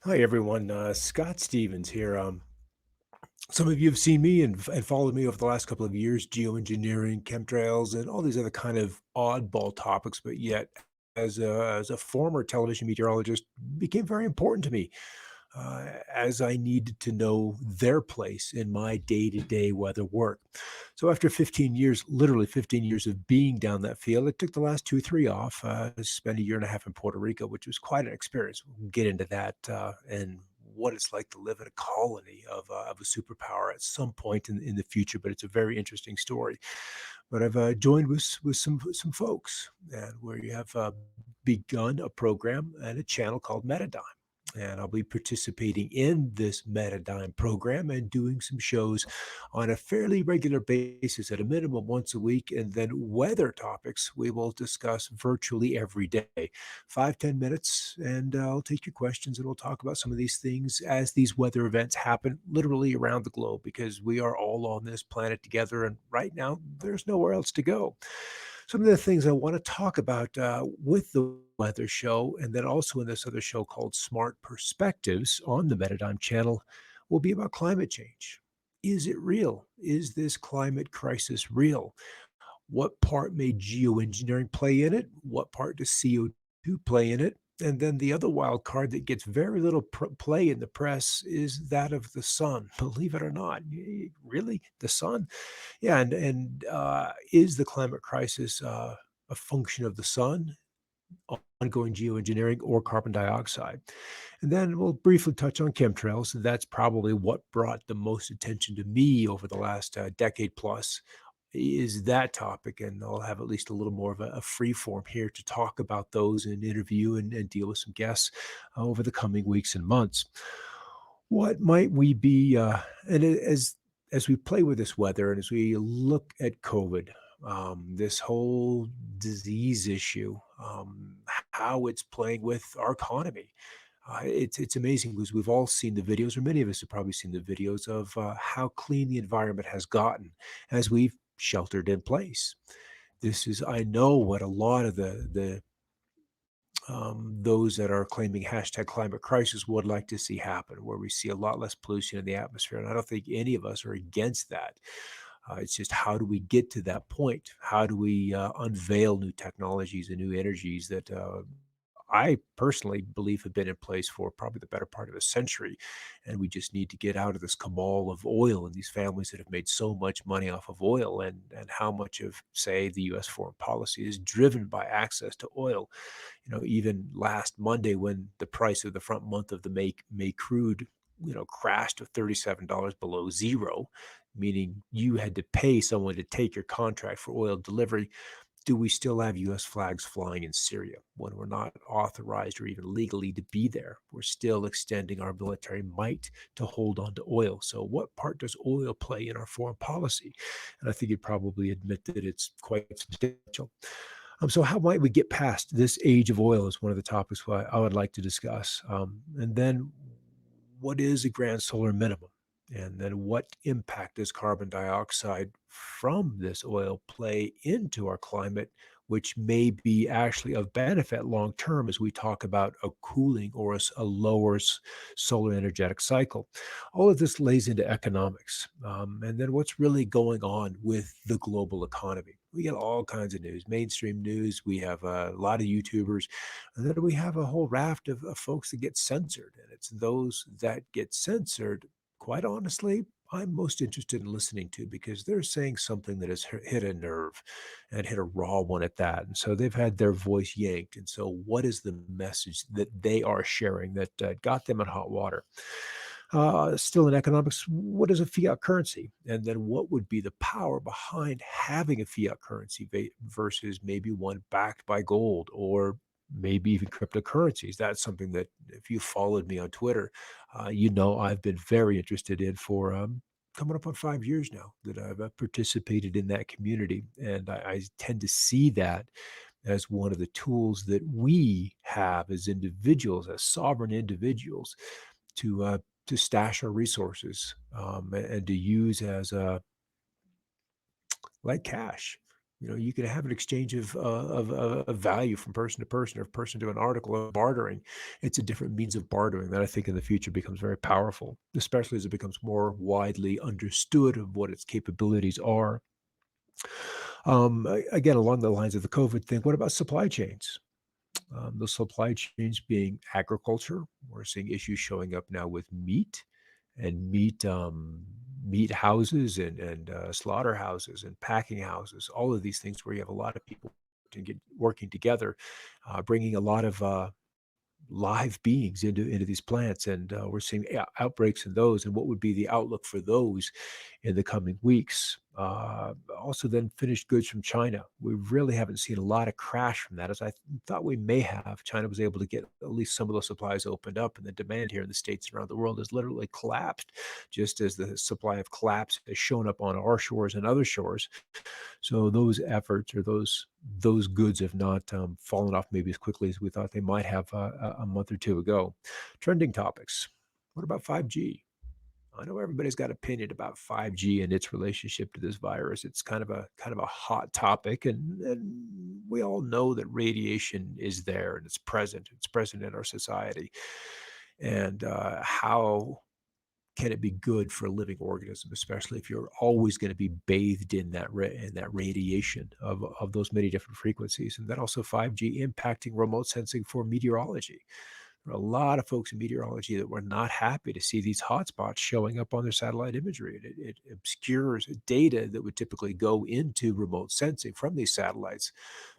Hi, everyone. Scott Stevens here. Some of you have seen me and followed me over the last couple of years, geoengineering, chemtrails, and all these other kind of oddball topics. But yet, as a former television meteorologist, became very important to me as I needed to know their place in my day-to-day weather work. So after 15 years, literally 15 years of being down that field, I took the last 2, 3 off, spent a year and a half in Puerto Rico, which was quite an experience. We'll get into that, and what it's like to live in a colony of a superpower at some point in the future, but it's a very interesting story. But I've, joined with some folks, and we have, begun a program and a channel called Metadime, and I'll be participating in this Metadime program and doing some shows on a fairly regular basis, at a minimum once a week, and then weather topics we will discuss virtually every day. 5, 10 minutes, and I'll take your questions and we'll talk about some of these things as these weather events happen literally around the globe because we are all on this planet together, and right now there's nowhere else to go. Some of the things I want to talk about with the weather show, and then also in this other show called Smart Perspectives on the Metadime channel, will be about climate change. Is it real? Is this climate crisis real? What part may geoengineering play in it? What part does CO2 play in it? And then the other wild card that gets very little play in the press is that of the sun. Believe it or not, really, the sun? Yeah, and is the climate crisis a function of the sun, ongoing geoengineering, or carbon dioxide? And then we'll briefly touch on chemtrails. That's probably what brought the most attention to me over the last decade plus. Is that topic, and I'll have at least a little more of a free form here to talk about those and interview and deal with some guests over the coming weeks and months. What might we be, as we play with this weather and as we look at COVID, this whole disease issue, how it's playing with our economy. It's amazing because we've all seen the videos, or many of us have probably seen the videos of how clean the environment has gotten as we've sheltered in place. This is, I know, what a lot of the those that are claiming hashtag climate crisis would like to see happen, where we see a lot less pollution in the atmosphere. And I don't think any of us are against that. It's just, how do we get to that point? How do we unveil new technologies and new energies that I personally believe have been in place for probably the better part of a century? And we just need to get out of this cabal of oil and these families that have made so much money off of oil, and how much of, say, the US foreign policy is driven by access to oil. Even last Monday, when the price of the front month of the May crude, crashed to $37 below zero, meaning you had to pay someone to take your contract for oil delivery. Do we still have US flags flying in Syria when we're not authorized or even legally to be there? We're still extending our military might to hold on to oil. So, what part does oil play in our foreign policy? And I think you'd probably admit that it's quite substantial. So how might we get past this age of oil is one of the topics I would like to discuss. And then what is a grand solar minimum? And then what impact does carbon dioxide from this oil play into our climate, which may be actually of benefit long term as we talk about a cooling or a lower solar energetic cycle? All of this lays into economics. And then what's really going on with the global economy? We get all kinds of news, mainstream news. We have a lot of YouTubers, and then we have a whole raft of folks that get censored. And it's those that get censored, quite honestly, I'm most interested in listening to, because they're saying something that has hit a nerve and hit a raw one at that. And so they've had their voice yanked. And so, what is the message that they are sharing that got them in hot water? Still in economics, what is a fiat currency? And then what would be the power behind having a fiat currency versus maybe one backed by gold, or maybe even cryptocurrencies? That's something that, if you followed me on Twitter, I've been very interested in for coming up on 5 years now that I've participated in that community. And I tend to see that as one of the tools that we have as individuals, as sovereign individuals, to to stash our resources, and to use as like cash. You can have an exchange of value from person to person, or person to an article, or bartering. It's a different means of bartering that I think in the future becomes very powerful, especially as it becomes more widely understood of what its capabilities are. Again, along the lines of the COVID thing, what about supply chains? The supply chains being agriculture. We're seeing issues showing up now with meat and meat houses and slaughterhouses and packing houses. All of these things where you have a lot of people working together, bringing a lot of live beings into these plants, and we're seeing outbreaks in those. And what would be the outlook for those in the coming weeks? Also, then finished goods from China. We really haven't seen a lot of crash from that, as I thought we may have. China was able to get at least some of those supplies opened up, and the demand here in the states and around the world has literally collapsed, just as the supply of collapse has shown up on our shores and other shores. So those efforts, or those goods, have not fallen off maybe as quickly as we thought they might have a month or two ago. Trending topics. What about 5G? I know everybody's got opinion about 5G and its relationship to this virus. It's kind of a hot topic, and we all know that radiation is there and it's present. It's present in our society, and how can it be good for a living organism, especially if you're always going to be bathed in that radiation of those many different frequencies? And then also 5G impacting remote sensing for meteorology. There are a lot of folks in meteorology that were not happy to see these hotspots showing up on their satellite imagery. It obscures data that would typically go into remote sensing from these satellites,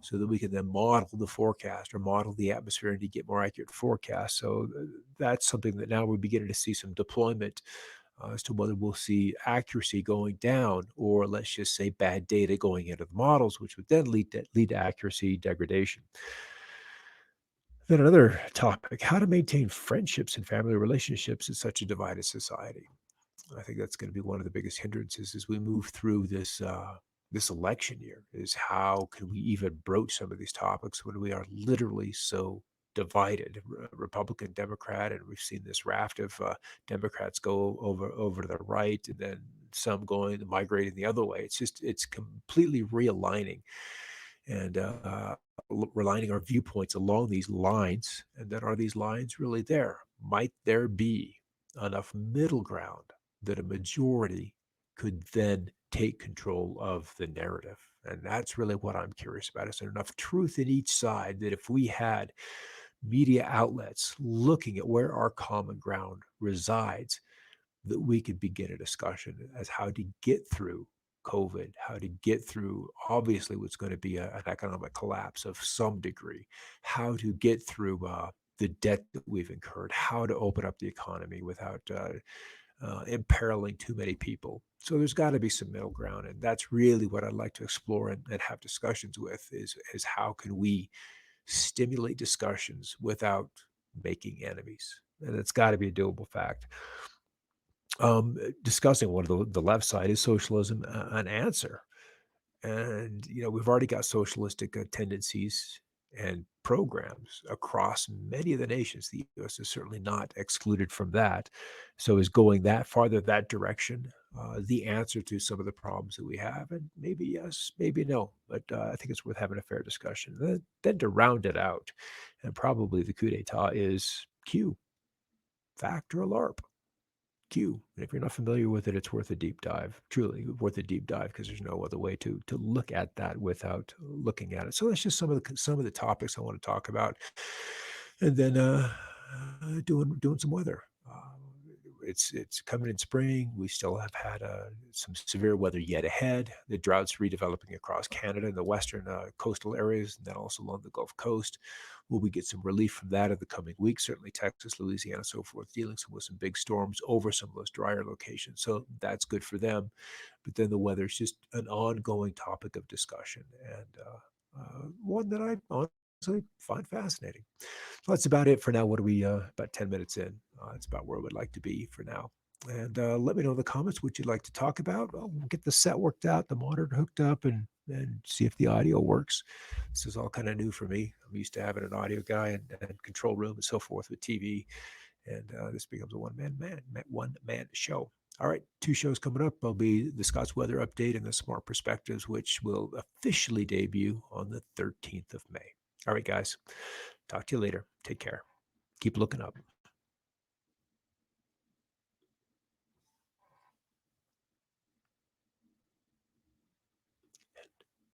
so that we can then model the forecast or model the atmosphere and to get more accurate forecasts. So that's something that now we're beginning to see some deployment, as to whether we'll see accuracy going down, or let's just say bad data going into the models, which would then lead to accuracy degradation. Then another topic: how to maintain friendships and family relationships in such a divided society. I think that's going to be one of the biggest hindrances as we move through this election year. Is how can we even broach some of these topics when we are literally so divided, Republican, Democrat, and we've seen this raft of Democrats go over to the right, and then some going migrating the other way. It's completely realigning, and realigning our viewpoints along these lines. And then, are these lines really there? Might there be enough middle ground that a majority could then take control of the narrative? And that's really what I'm curious about. Is there enough truth in each side that if we had media outlets looking at where our common ground resides, that we could begin a discussion as how to get through COVID, how to get through obviously what's going to be an economic collapse of some degree, how to get through the debt that we've incurred, how to open up the economy without imperiling too many people. So there's got to be some middle ground, and that's really what I'd like to explore and have discussions with. Is how can we stimulate discussions without making enemies? And it's got to be a doable fact. Discussing one of the left side, is socialism an answer? And we've already got socialistic tendencies and programs across many of the nations. The U.S. is certainly not excluded from that. So is going that farther that direction the answer to some of the problems that we have? And maybe yes, maybe no. But I think it's worth having a fair discussion. Then to round it out, and probably the coup d'état is Q, fact or alarp. Q. And if you're not familiar with it, it's worth a deep dive. Truly worth a deep dive, because there's no other way to look at that without looking at it. So that's just some of the topics I want to talk about, and then doing some weather. It's coming in spring. We still have had some severe weather yet ahead. The drought's redeveloping across Canada in the western coastal areas, and then also along the Gulf Coast. Will we get some relief from that in the coming weeks? Certainly Texas, Louisiana, so forth, dealing with some big storms over some of those drier locations. So that's good for them. But then the weather is just an ongoing topic of discussion, and one that I honestly find fascinating. So that's about it for now. What are we, about 10 minutes in? It's about where I would like to be for now. And let me know in the comments what you'd like to talk about. We'll get the set worked out, the monitor hooked up, and see if the audio works. This is all kind of new for me. I'm used to having an audio guy and control room and so forth with TV, and this becomes a one man show. All right, 2 shows coming up. There'll be the Scott's Weather Update and the Smart Perspectives, which will officially debut on the 13th of May. All right, guys, talk to you later. Take care. Keep looking up.